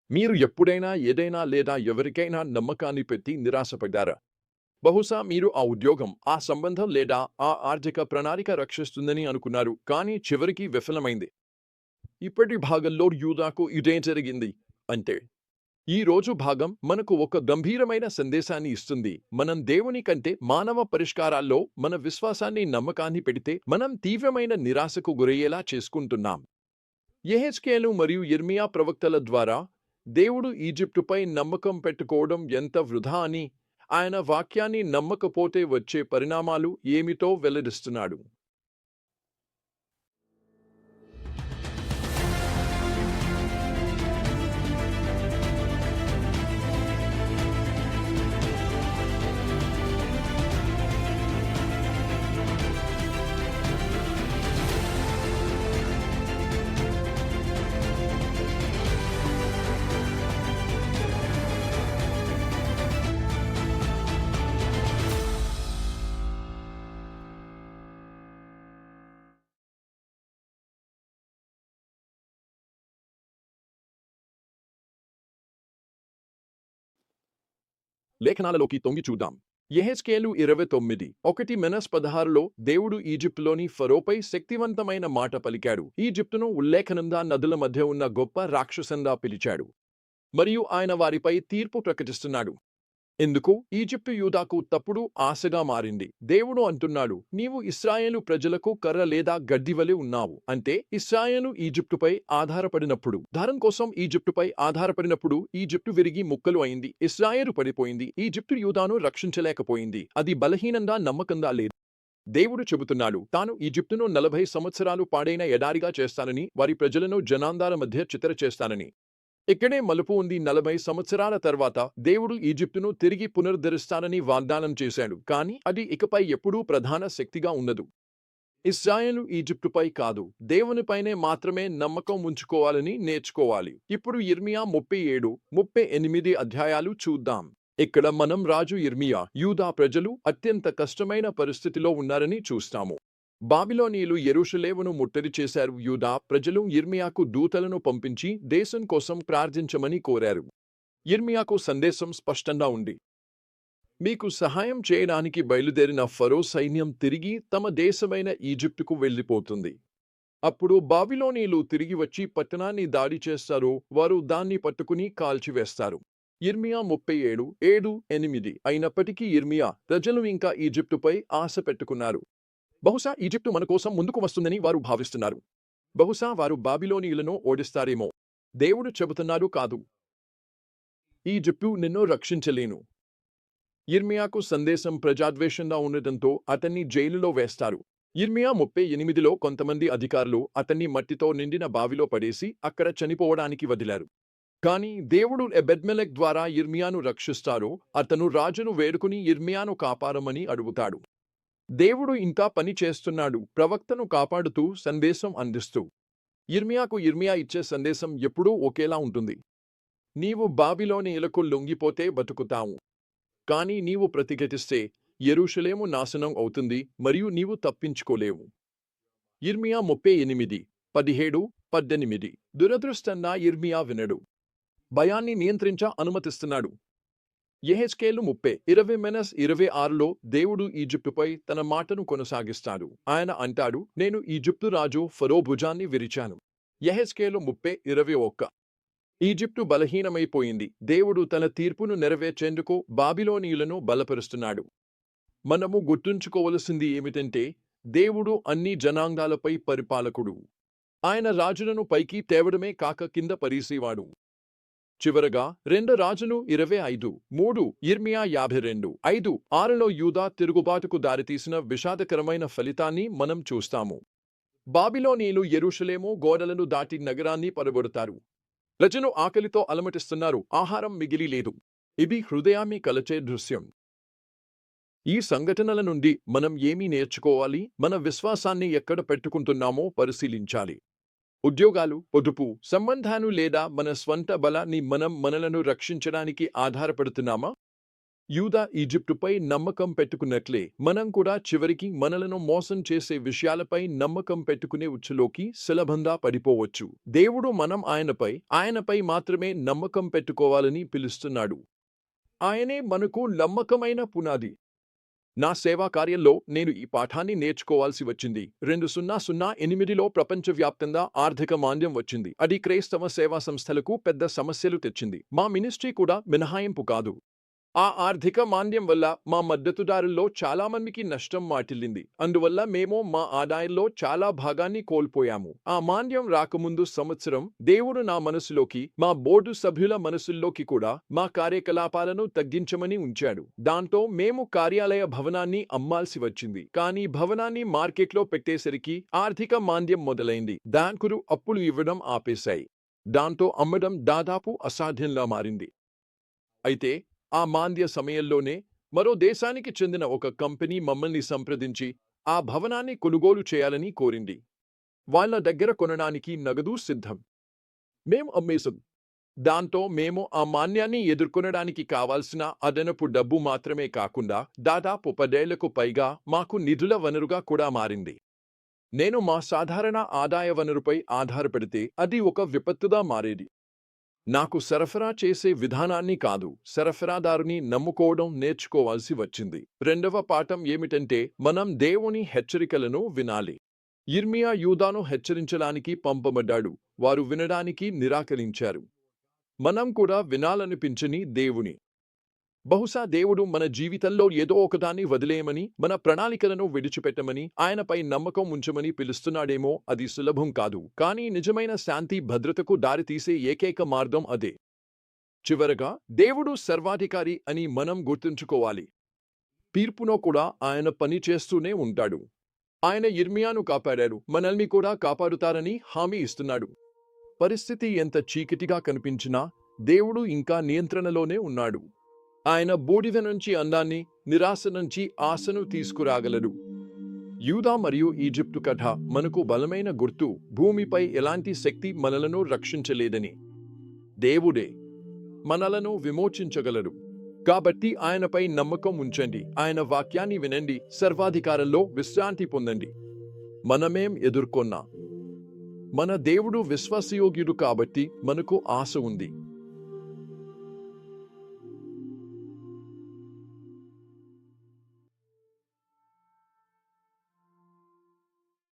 మీరు ఎప్పుడైనా ఏదైనా లేదా ఎవరికైనా నమ్మకాన్ని పెట్టి నిరాశపడ్డారా? బహుశా మీరు ఆ ఉద్యోగం, ఆ సంబంధం లేదా ఆ ఆర్థిక ప్రణాళిక రక్షిస్తుందని అనుకున్నారు, కానీ చివరికి విఫలమైంది. ఇప్పటి భాగంలో యూదాకు ఇదే జరిగింది. అంటే ఈ రోజు భాగం మనకు ఒక గంభీరమైన సందేశాన్ని ఇస్తుంది. మనం దేవుని కంటే మానవ పరిష్కారాల్లో మన విశ్వాసాన్ని, నమ్మకాన్ని పెడితే మనం తీవ్రమైన నిరాశకు గురయ్యేలా చేసుకుంటున్నాం. యెహెజ్కేలు మరియు యిర్మీయా ప్రవక్తల ద్వారా దేవుడు ఈజిప్టుపై నమ్మకం పెట్టుకోవడం ఎంత వృథా అని, ఆయన వాక్యాన్ని నమ్మకపోతే వచ్చే పరిణామాలు ఏమిటో వెల్లడిస్తున్నాడు. లేఖనాలలోకి తొంగి చూద్దాం. యెహెజ్కేలు 29:1-16లో దేవుడు ఈజిప్టులోని ఫరోపై శక్తివంతమైన మాట పలికాడు. ఈజిప్టును ఉల్లేఖనంగా నదుల మధ్య ఉన్న గొప్ప రాక్షసంగా పిలిచాడు. మరియు ఆయన వారిపై తీర్పు ప్రకటిస్తున్నాడు. ఎందుకు ఈజిప్టు యూదాకు తప్పుడు ఆశగా మారింది? దేవుడు అంటున్నాడు, నీవు ఇశ్రాయేలు ప్రజలకు కర్ర లేదా గడ్డివలె ఉన్నావు. అంటే ఇశ్రాయేలు ఈజిప్టుపై ఆధారపడినప్పుడు, దారం కోసం ఈజిప్టుపై ఆధారపడినప్పుడు ఈజిప్టు విరిగి ముక్కలు అయింది. ఇశ్రాయేలు పడిపోయింది. ఈజిప్టు యూదాను రక్షించలేకపోయింది. అది బలహీనంగా, నమ్మకంగా లేదు. దేవుడు చెబుతున్నాడు, తాను ఈజిప్టును 40 సంవత్సరాలు పాడైన ఎడారిగా చేస్తానని, వారి ప్రజలను జనాంగాల మధ్య చితర చేస్తానని. ఇక్కడే మలుపు ఉంది. 40 సంవత్సరాల తర్వాత దేవుడు ఈజిప్టును తిరిగి పునరుద్ధరిస్తానని వాగ్దానం చేశాడు. కానీ అది ఇకపై ఎప్పుడూ ప్రధాన శక్తిగా ఉండదు. ఇశ్రాయేలు ఈజిప్టుపై కాదు, దేవునిపైనే మాత్రమే నమ్మకం ఉంచుకోవాలని నేర్చుకోవాలి. ఇప్పుడు యిర్మీయా 37-38 అధ్యాయాలు చూద్దాం. ఇక్కడ మనం రాజు యిర్మీయా, యూదా ప్రజలు అత్యంత కష్టమైన పరిస్థితిలో ఉన్నారని చూస్తాము. బాబిలోనీయులు యెరూషలేమును ముట్టడి చేశారు. యూదా ప్రజలు యిర్మీయాకు దూతలను పంపించి దేశం కోసం ప్రార్థించమని కోరారు. యిర్మీయాకు సందేశం స్పష్టంగా ఉంది. మీకు సహాయం చేయడానికి బయలుదేరిన ఫరో సైన్యం తిరిగి తమ దేశమైన ఈజిప్టుకు వెళ్ళిపోతుంది. అప్పుడు బాబిలోనీయులు తిరిగి వచ్చి పట్టణాన్ని దాడి చేస్తారు. వారు దాన్ని పట్టుకుని కాల్చివేస్తారు. యిర్మీయా 37:7-8 అయినప్పటికీ యిర్మీయా ప్రజలు ఇంకా ఈజిప్టుపై ఆశ పెట్టుకున్నారు. బహుశా ఈజిప్టు మన కోసం ముందుకు వస్తుందని వారు భావిస్తున్నారు. బహుశా వారు బాబిలోనీయులను ఓడిస్తారేమో. దేవుడు చెబుతున్నాడు, కాదు, ఈజిప్టు నిన్ను రక్షించలేను. యిర్మీయాకు సందేశం ప్రజాద్వేషంగా ఉండటంతో అతన్ని జైలులో వేస్తారు. యిర్మీయా 38లో కొంతమంది అధికారులు అతన్ని మట్టితో నిండిన బావిలో పడేసి అక్కడ చనిపోవడానికి వదిలారు. కానీ దేవుడు ఎబెద్మెలెక్ ద్వారా యిర్మీయాను రక్షిస్తారు. అతను రాజును వేడుకుని యిర్మీయాను కాపాడమని అడుగుతాడు. దేవుడు ఇంకా పని చేస్తున్నాడు, ప్రవక్తను కాపాడుతూ, సందేశం అందిస్తూ. యిర్మీయాకు యిర్మీయా ఇచ్చే సందేశం ఎప్పుడూ ఒకేలా ఉంటుంది. నీవు బాబిలోనీయులకు లొంగిపోతే బతుకుతావు. కానీ నీవు ప్రతిఘటిస్తే యెరూషలేము నాశనం అవుతుంది మరియు నీవు తప్పించుకోలేవు. యిర్మీయా 38:17-18. దురదృష్టంగా యిర్మీయా వినడు. భయాన్ని నియంత్రించ అనుమతిస్తున్నాడు. యెహెజ్కేలు 30:20-26లో దేవుడు ఈజిప్టుపై తన మాటను కొనసాగిస్తాడు. ఆయన అంటాడు, నేను ఈజిప్టు రాజు ఫరో భుజాన్ని విరిచాను. యెహెజ్కేలు 30:21. ఈజిప్టు బలహీనమైపోయింది. దేవుడు తన తీర్పును నెరవేర్చేందుకు బాబిలోనీయులను బలపరుస్తున్నాడు. మనము గుర్తుంచుకోవలసింది ఏమిటంటే, దేవుడు అన్ని జనాంగాలపై పరిపాలకుడు. ఆయన రాజులను పైకి తేవడమే కాక కింద పరీసేవాడు. చివరగా 2 రాజులు 25:3, యిర్మీయా 52:5-6లో యూదా తిరుగుబాటుకు దారితీసిన విషాదకరమైన ఫలితాన్ని మనం చూస్తాము. బాబిలోనీయులు యెరూషలేము గోడలను దాటి నగరాన్ని పడగొడతారు. ప్రజలు ఆకలితో అలమటిస్తున్నారు, ఆహారం మిగిలి లేదు. ఇది హృదయాన్ని కలచే దృశ్యం. ఈ సంఘటనల నుండి మనం ఏమి నేర్చుకోవాలి? మన విశ్వాసాన్ని ఎక్కడ పెట్టుకుంటున్నామో పరిశీలించాలి. ఉద్యోగాలు, పొదుపు, సంబంధాలు లేదా మన స్వంత బలాన్ని మనలను రక్షించడానికి ఆధారపడుతున్నామా? యూదా ఈజిప్టుపై నమ్మకం పెట్టుకున్నట్లే మనం కూడా చివరికి మనలను మోసం చేసే విషయాలపై నమ్మకం పెట్టుకునే ఉచ్చులోకి సులభంగా పడిపోవచ్చు. దేవుడు మనం ఆయనపై మాత్రమే నమ్మకం పెట్టుకోవాలని పిలుస్తున్నాడు. ఆయనే మనకు నమ్మకమైన పునాది. నా సేవా కార్యంలో నేను ఈ పాఠాన్ని నేర్చుకోవాల్సి వచ్చింది. 2008లో ప్రపంచవ్యాప్తంగా ఆర్థిక మాంద్యం వచ్చింది. అది క్రైస్తవ సేవా సంస్థలకు పెద్ద సమస్యలు తెచ్చింది. మా మినిస్ట్రీ కూడా మినహాయింపు కాదు. ఆ ఆర్థిక మాంద్యం వల్ల మా మద్దతుదారుల్లో చాలామందికి నష్టం వాటిల్లింది. అందువల్ల మేము మా ఆదాయంలో చాలా భాగాన్ని కోల్పోయాము. ఆ మాంద్యం రాకముందు సంవత్సరం దేవుడు నా మనసులోకి, మా బోర్డు సభ్యుల మనసుల్లోకి కూడా మా కార్యకలాపాలను తగ్గించమని ఉంచాడు. దాంతో మేము కార్యాలయ భవనాన్ని అమ్మాల్సి వచ్చింది. కానీ భవనాన్ని మార్కెట్లో పెట్టేసరికి ఆర్థిక మాంద్యం మొదలైంది. బ్యాంకులు అప్పులు ఇవ్వడం ఆపేశాయి. దాంతో అమ్మడం దాదాపు అసాధ్యంగా మారింది. అయితే ఆ మాంద్య సమయంలోనే మరో దేశానికి చెందిన ఒక కంపెనీ మమ్మల్ని సంప్రదించి ఆ భవనాన్ని కొనుగోలు చేయాలని కోరింది. వాళ్ళ దగ్గర కొనడానికి నగదు సిద్ధం. మేం అమ్మేశాం. దాంతో మేము ఆ మాంద్యాన్ని ఎదుర్కొనడానికి కావాల్సిన అదనపు డబ్బు మాత్రమే కాకుండా దాదాపు 10 ఏళ్లకు పైగా మాకు నిధుల వనరుగా కూడా మారింది. నేను మా సాధారణ ఆదాయ వనరుపై ఆధారపడితే అది ఒక విపత్తుగా మారేది. నాకు సరఫరా చేసే విధానాన్ని కాదు, సరఫరాదారుని నమ్ముకోవడం నేర్చుకోవాల్సి వచ్చింది. రెండవ పాఠం ఏమిటంటే మనం దేవుని హెచ్చరికలను వినాలి. యిర్మీయా యూదాను హెచ్చరించడానికి పంపబడ్డాడు. వారు వినడానికి నిరాకరించారు. మనం కూడా వినాలనిపించని దేవుని. బహుశా దేవుడు మన జీవితంలో ఏదో ఒకదాన్ని వదిలేయమని, మన ప్రణాళికలను విడిచిపెట్టమని, ఆయనపై నమ్మకం ఉంచమని పిలుస్తున్నాడేమో. అది సులభం కాదు, కానీ నిజమైన శాంతి భద్రతకు దారితీసే ఏకైక మార్గం అదే. చివరగా, దేవుడు సర్వాధికారి అని మనం గుర్తుంచుకోవాలి. తీర్పులో కూడా ఆయన పని చేస్తూనే ఉంటాడు. ఆయన యిర్మీయాను కాపాడారు, మనల్ని కూడా కాపాడుతారని హామీ ఇస్తున్నాడు. పరిస్థితి ఎంత చీకటిగా కనిపించినా దేవుడు ఇంకా నియంత్రణలోనే ఉన్నాడు. ఆయన బూడిద నుంచి అందాన్ని, నిరాశ నుంచి ఆశను తీసుకురాగలడు. యూదా మరియు ఈజిప్టు కథ మనకు బలమైన గుర్తు. భూమిపై ఎలాంటి శక్తి మనలను రక్షించలేదని. దేవుడే మనలను విమోచించగలడు. కాబట్టి ఆయనపై నమ్మకం ఉంచండి, ఆయన వాక్యాన్ని వినండి, సర్వాధికారంలో విశ్రాంతి పొందండి. మనమేం ఎదుర్కొన్నా మన దేవుడు విశ్వాసయోగ్యుడు కాబట్టి మనకు ఆశ ఉంది.